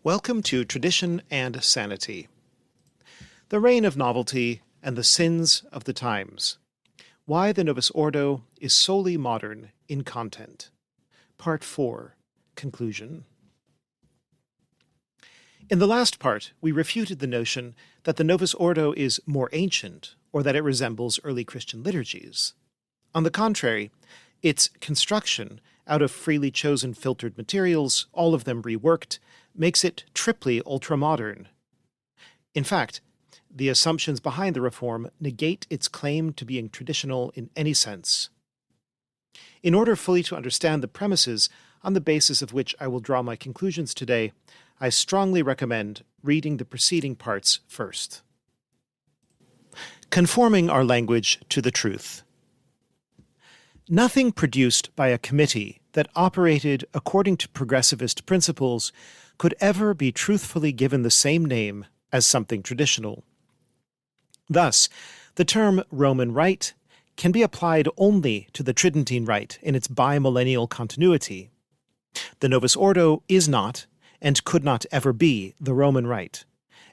Welcome to Tradition and Sanity. The Reign of Novelty and the Sins of the Times. Why the Novus Ordo is solely modern in content. Part 4. Conclusion. In the last part, we refuted the notion that the Novus Ordo is more ancient, or that it resembles early Christian liturgies. On the contrary, its construction, out of freely chosen filtered materials, all of them reworked, makes it triply ultramodern. In fact, the assumptions behind the reform negate its claim to being traditional in any sense. In order fully to understand the premises on the basis of which I will draw my conclusions today, I strongly recommend reading the preceding parts first. Conforming our language to the truth. Nothing produced by a committee that operated according to progressivist principles could ever be truthfully given the same name as something traditional. Thus, the term Roman Rite can be applied only to the Tridentine Rite in its bimillennial continuity. The Novus Ordo is not, and could not ever be, the Roman Rite,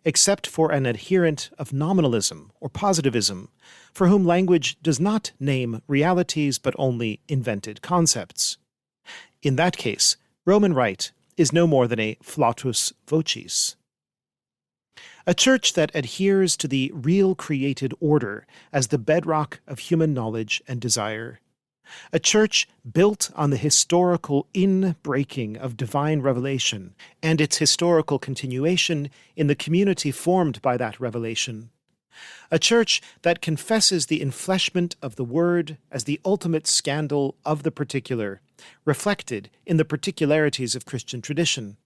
except for an adherent of nominalism or positivism, for whom language does not name realities but only invented concepts. In that case, Roman Rite is no more than a flatus vocis. A church that adheres to the real created order as the bedrock of human knowledge and desire. A church built on the historical inbreaking of divine revelation and its historical continuation in the community formed by that revelation. A church that confesses the enfleshment of the Word as the ultimate scandal of the particular, reflected in the particularities of Christian tradition.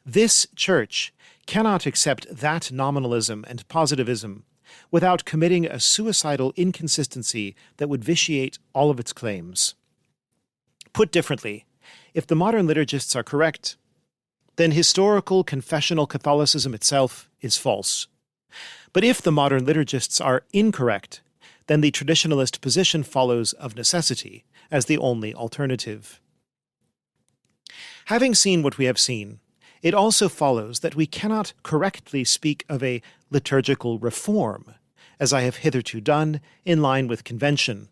This church cannot accept that nominalism and positivism without committing a suicidal inconsistency that would vitiate all of its claims. Put differently, if the modern liturgists are correct, then historical confessional Catholicism itself is false. But if the modern liturgists are incorrect, then the traditionalist position follows of necessity as the only alternative. Having seen what we have seen, it also follows that we cannot correctly speak of a liturgical reform, as I have hitherto done in line with convention,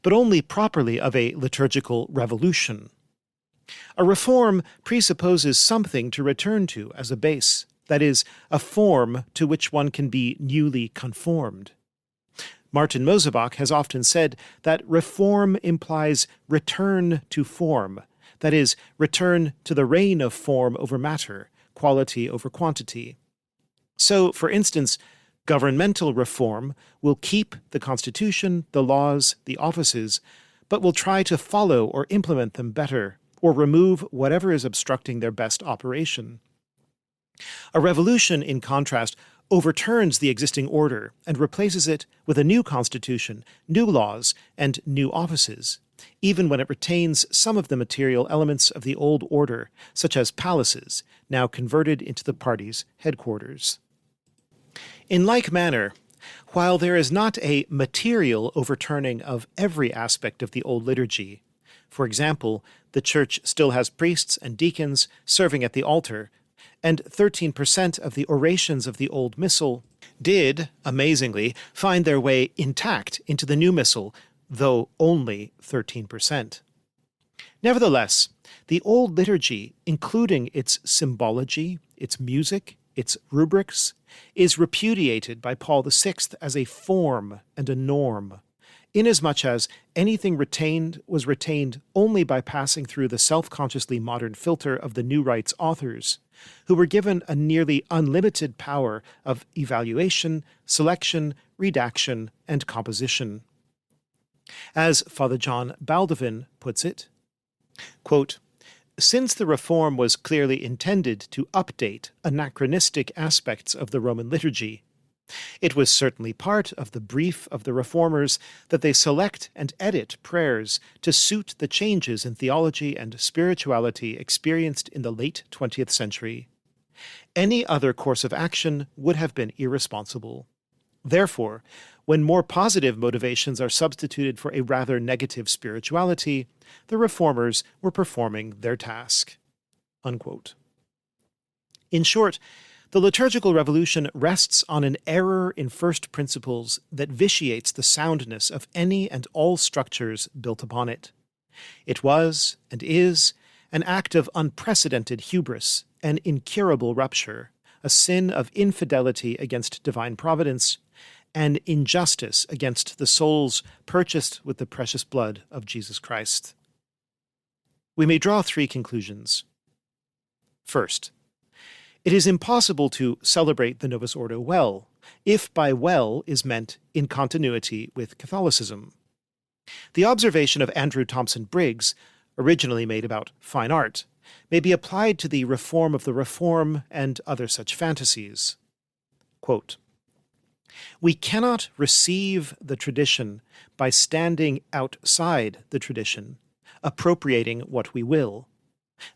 but only properly of a liturgical revolution. A reform presupposes something to return to as a base, that is, a form to which one can be newly conformed. Martin Mosebach has often said that reform implies return to form, that is, return to the reign of form over matter, quality over quantity. So, for instance, governmental reform will keep the Constitution, the laws, the offices, but will try to follow or implement them better, or remove whatever is obstructing their best operation. A revolution, in contrast, overturns the existing order and replaces it with a new constitution, new laws, and new offices, even when it retains some of the material elements of the old order, such as palaces, now converted into the party's headquarters. In like manner, while there is not a material overturning of every aspect of the old liturgy, for example, the Church still has priests and deacons serving at the altar, and 13% of the orations of the Old Missal did, amazingly, find their way intact into the New Missal, though only 13%. Nevertheless, the Old Liturgy, including its symbology, its music, its rubrics, is repudiated by Paul VI as a form and a norm, inasmuch as anything retained was retained only by passing through the self-consciously modern filter of the New Rite's authors, who were given a nearly unlimited power of evaluation, selection, redaction, and composition. As Father John Baldovin puts it, quote, "Since the reform was clearly intended to update anachronistic aspects of the Roman liturgy, it was certainly part of the brief of the reformers that they select and edit prayers to suit the changes in theology and spirituality experienced in the late 20th century. Any other course of action would have been irresponsible. Therefore, when more positive motivations are substituted for a rather negative spirituality, the reformers were performing their task." Unquote. In short, the liturgical revolution rests on an error in first principles that vitiates the soundness of any and all structures built upon it. It was, and is, an act of unprecedented hubris, an incurable rupture, a sin of infidelity against divine providence, and injustice against the souls purchased with the precious blood of Jesus Christ. We may draw three conclusions. First, it is impossible to celebrate the Novus Ordo well, if by well is meant in continuity with Catholicism. The observation of Andrew Thompson Briggs, originally made about fine art, may be applied to the reform of the reform and other such fantasies. Quote, "We cannot receive the tradition by standing outside the tradition, appropriating what we will.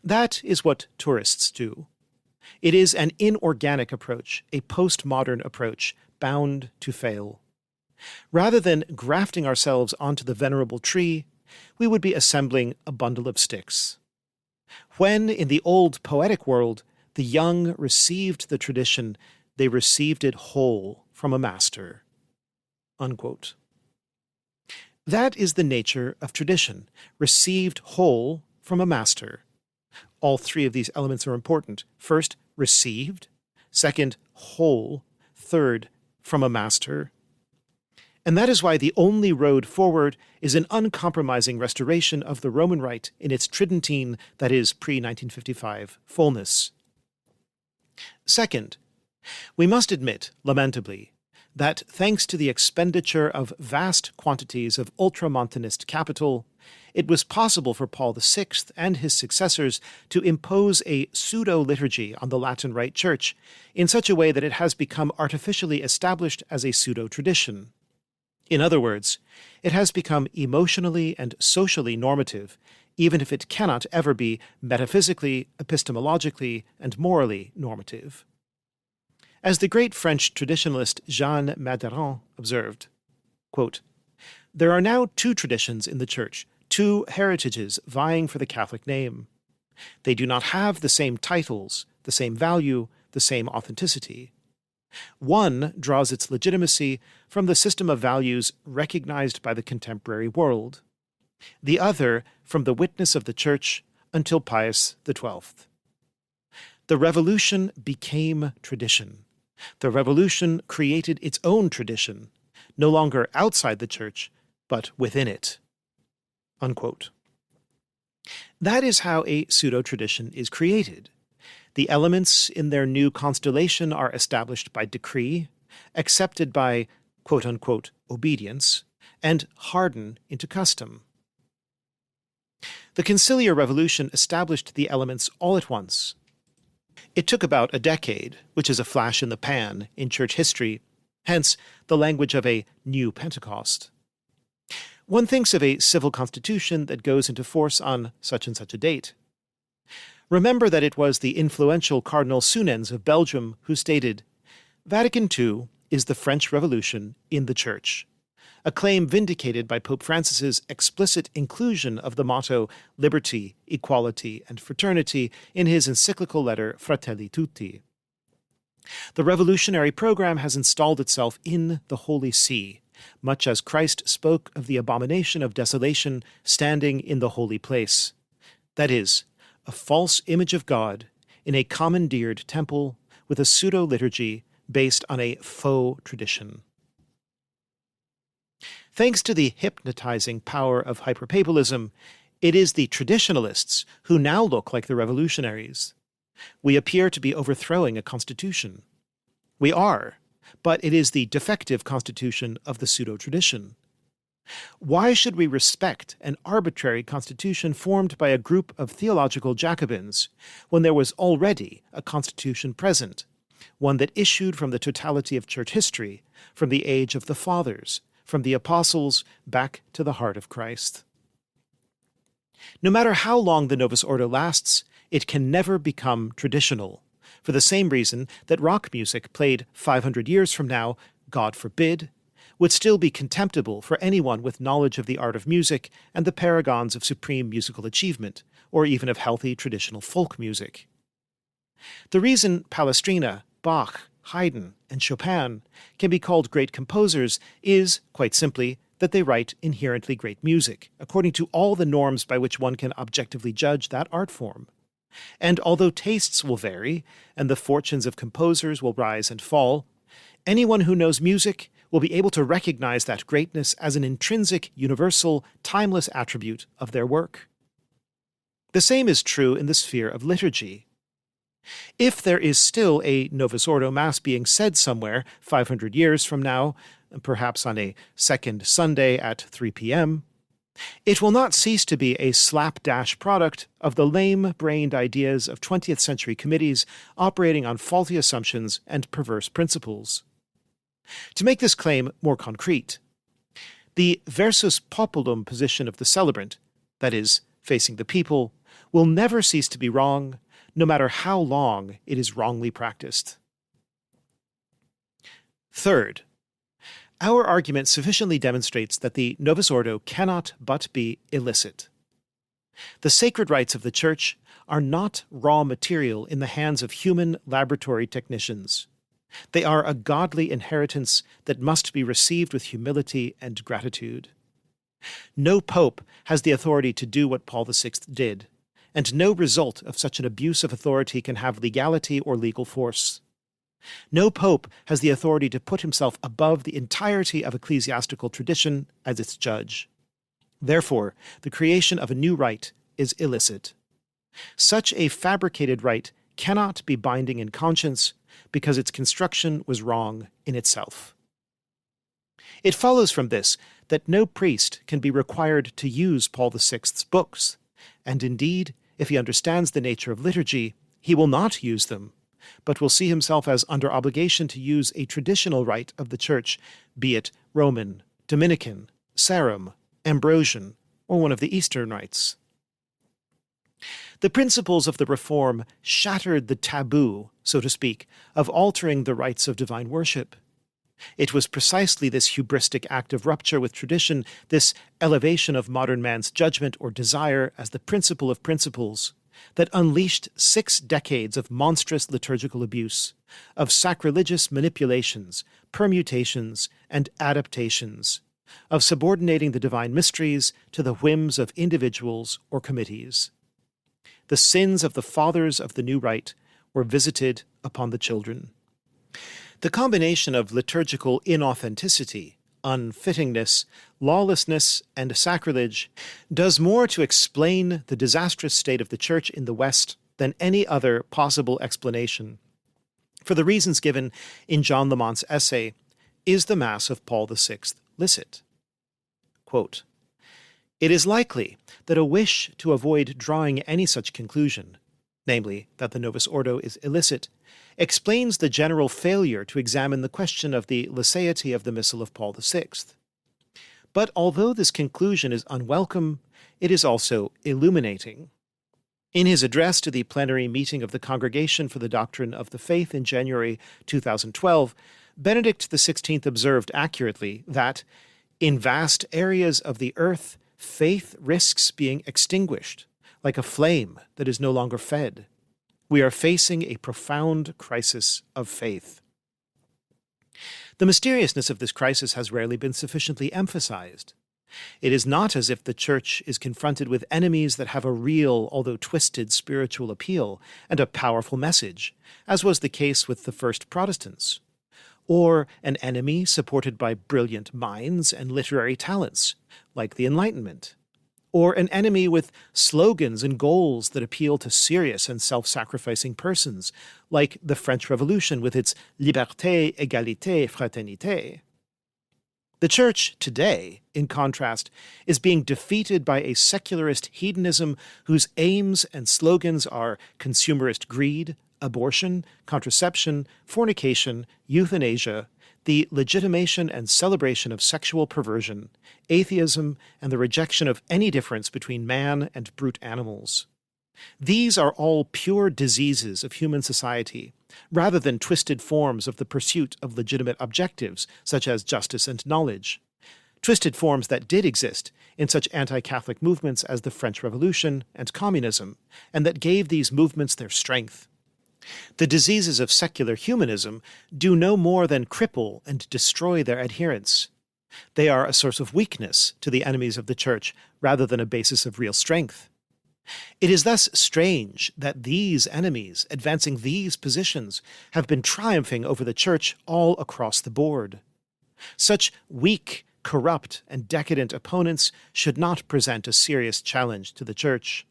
That is what tourists do. It is an inorganic approach, a postmodern approach, bound to fail. Rather than grafting ourselves onto the venerable tree, we would be assembling a bundle of sticks. When, in the old poetic world, the young received the tradition, they received it whole from a master." Unquote. That is the nature of tradition, received whole from a master. All three of these elements are important. First, received. Second, whole. Third, from a master. And that is why the only road forward is an uncompromising restoration of the Roman Rite in its Tridentine, that is, pre-1955, fullness. Second, we must admit, lamentably, that thanks to the expenditure of vast quantities of ultramontanist capital, it was possible for Paul VI and his successors to impose a pseudo-liturgy on the Latin Rite Church in such a way that it has become artificially established as a pseudo-tradition. In other words, it has become emotionally and socially normative, even if it cannot ever be metaphysically, epistemologically, and morally normative. As the great French traditionalist Jean Madaran observed, quote, "There are now two traditions in the Church, two heritages vying for the Catholic name. They do not have the same titles, the same value, the same authenticity. One draws its legitimacy from the system of values recognized by the contemporary world, the other from the witness of the Church until Pius XII. The Revolution became tradition. The Revolution created its own tradition, no longer outside the Church, but within it." Unquote. That is how a pseudo-tradition is created. The elements in their new constellation are established by decree, accepted by quote-unquote obedience, and harden into custom. The conciliar revolution established the elements all at once. It took about a decade, which is a flash in the pan in church history, hence the language of a new Pentecost. One thinks of a civil constitution that goes into force on such and such a date. Remember that it was the influential Cardinal Sunens of Belgium who stated, "Vatican II is the French Revolution in the Church," a claim vindicated by Pope Francis's explicit inclusion of the motto liberty, equality, and fraternity in his encyclical letter Fratelli Tutti. The revolutionary program has installed itself in the Holy See, much as Christ spoke of the abomination of desolation standing in the holy place. That is, a false image of God in a commandeered temple with a pseudo-liturgy based on a faux tradition. Thanks to the hypnotizing power of hyperpapalism, it is the traditionalists who now look like the revolutionaries. We appear to be overthrowing a constitution. We are, but it is the defective constitution of the pseudo-tradition. Why should we respect an arbitrary constitution formed by a group of theological Jacobins when there was already a constitution present, one that issued from the totality of church history, from the age of the Fathers, from the Apostles back to the heart of Christ? No matter how long the Novus Ordo lasts, it can never become traditional, for the same reason that rock music played 500 years from now, God forbid, would still be contemptible for anyone with knowledge of the art of music and the paragons of supreme musical achievement, or even of healthy traditional folk music. The reason Palestrina, Bach, Haydn, and Chopin can be called great composers is, quite simply, that they write inherently great music, according to all the norms by which one can objectively judge that art form. And although tastes will vary, and the fortunes of composers will rise and fall, anyone who knows music will be able to recognize that greatness as an intrinsic, universal, timeless attribute of their work. The same is true in the sphere of liturgy. If there is still a Novus Ordo Mass being said somewhere 500 years from now, perhaps on a second Sunday at 3 p.m., it will not cease to be a slapdash product of the lame-brained ideas of 20th century committees operating on faulty assumptions and perverse principles. To make this claim more concrete, the versus populum position of the celebrant, that is, facing the people, will never cease to be wrong, no matter how long it is wrongly practiced. Third, our argument sufficiently demonstrates that the Novus Ordo cannot but be illicit. The sacred rites of the Church are not raw material in the hands of human laboratory technicians. They are a godly inheritance that must be received with humility and gratitude. No pope has the authority to do what Paul VI did, and no result of such an abuse of authority can have legality or legal force. No pope has the authority to put himself above the entirety of ecclesiastical tradition as its judge. Therefore, the creation of a new rite is illicit. Such a fabricated rite cannot be binding in conscience because its construction was wrong in itself. It follows from this that no priest can be required to use Paul VI's books, and indeed, if he understands the nature of liturgy, he will not use them, but will see himself as under obligation to use a traditional rite of the Church, be it Roman, Dominican, Sarum, Ambrosian, or one of the Eastern rites. The principles of the Reform shattered the taboo, so to speak, of altering the rites of divine worship. It was precisely this hubristic act of rupture with tradition, this elevation of modern man's judgment or desire as the principle of principles, that unleashed 6 decades of monstrous liturgical abuse, of sacrilegious manipulations, permutations, and adaptations, of subordinating the divine mysteries to the whims of individuals or committees. The sins of the fathers of the new rite were visited upon the children. The combination of liturgical inauthenticity, unfittingness, lawlessness, and sacrilege does more to explain the disastrous state of the Church in the West than any other possible explanation. For the reasons given in John Lamont's essay, Is the Mass of Paul VI Licit? Quote, "It is likely that a wish to avoid drawing any such conclusion, namely that the Novus Ordo is illicit, explains the general failure to examine the question of the licéity of the Missal of Paul VI. But although this conclusion is unwelcome, it is also illuminating. In his address to the plenary meeting of the Congregation for the Doctrine of the Faith in January 2012, Benedict XVI observed accurately that, in vast areas of the earth, faith risks being extinguished, like a flame that is no longer fed. We are facing a profound crisis of faith." The mysteriousness of this crisis has rarely been sufficiently emphasized. It is not as if the Church is confronted with enemies that have a real, although twisted, spiritual appeal and a powerful message, as was the case with the first Protestants, or an enemy supported by brilliant minds and literary talents, like the Enlightenment, or an enemy with slogans and goals that appeal to serious and self-sacrificing persons, like the French Revolution with its liberté, égalité, fraternité. The Church today, in contrast, is being defeated by a secularist hedonism whose aims and slogans are consumerist greed, abortion, contraception, fornication, euthanasia, the legitimation and celebration of sexual perversion, atheism, and the rejection of any difference between man and brute animals. These are all pure diseases of human society, rather than twisted forms of the pursuit of legitimate objectives, such as justice and knowledge. Twisted forms that did exist in such anti-Catholic movements as the French Revolution and communism, and that gave these movements their strength. The diseases of secular humanism do no more than cripple and destroy their adherents. They are a source of weakness to the enemies of the Church rather than a basis of real strength. It is thus strange that these enemies, advancing these positions, have been triumphing over the Church all across the board. Such weak, corrupt, and decadent opponents should not present a serious challenge to the Church.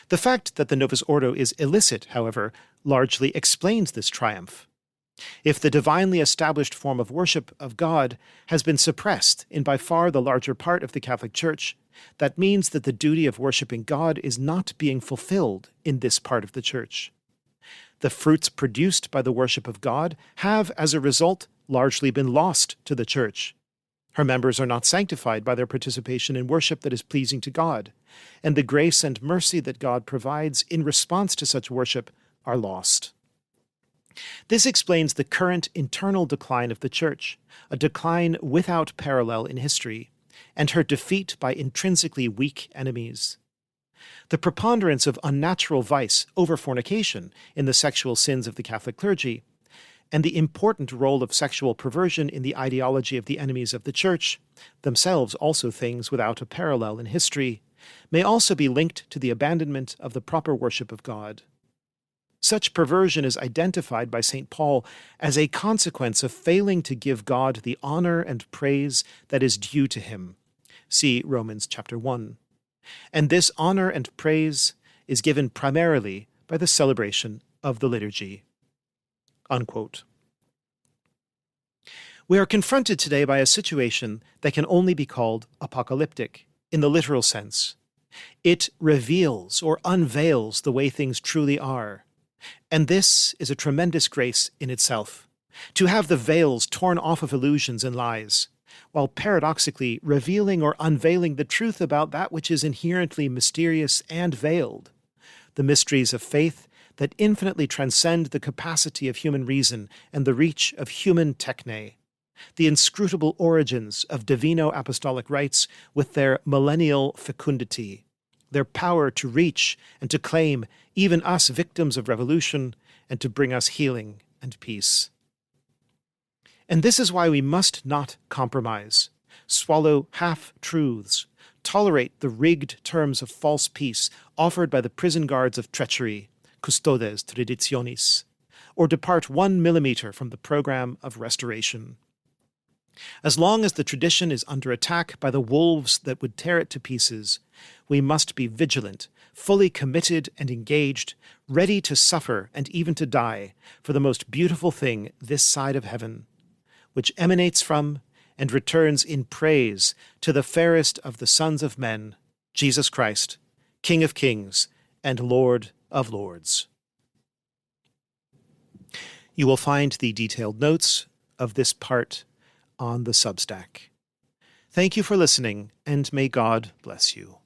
The fact that the Novus Ordo is illicit, however, largely explains this triumph. If the divinely established form of worship of God has been suppressed in by far the larger part of the Catholic Church, that means that the duty of worshipping God is not being fulfilled in this part of the Church. The fruits produced by the worship of God have, as a result, largely been lost to the Church. Her members are not sanctified by their participation in worship that is pleasing to God, and the grace and mercy that God provides in response to such worship are lost. This explains the current internal decline of the Church, a decline without parallel in history, and her defeat by intrinsically weak enemies. The preponderance of unnatural vice over fornication in the sexual sins of the Catholic clergy, and the important role of sexual perversion in the ideology of the enemies of the Church, themselves also things without a parallel in history, may also be linked to the abandonment of the proper worship of God. Such perversion is identified by St. Paul as a consequence of failing to give God the honor and praise that is due to him. See Romans chapter 1. And this honor and praise is given primarily by the celebration of the liturgy. Unquote. We are confronted today by a situation that can only be called apocalyptic, in the literal sense. It reveals or unveils the way things truly are. And this is a tremendous grace in itself, to have the veils torn off of illusions and lies, while paradoxically revealing or unveiling the truth about that which is inherently mysterious and veiled, the mysteries of faith that infinitely transcend the capacity of human reason and the reach of human techne, the inscrutable origins of divino-apostolic rites with their millennial fecundity, their power to reach and to claim even us victims of revolution and to bring us healing and peace. And this is why we must not compromise, swallow half-truths, tolerate the rigged terms of false peace offered by the prison guards of treachery, custodes traditionis, or depart 1 millimeter from the program of restoration. As long as the tradition is under attack by the wolves that would tear it to pieces, we must be vigilant, fully committed and engaged, ready to suffer and even to die for the most beautiful thing this side of heaven, which emanates from and returns in praise to the fairest of the sons of men, Jesus Christ, King of kings and Lord of lords. You will find the detailed notes of this part on the Substack. Thank you for listening, and may God bless you.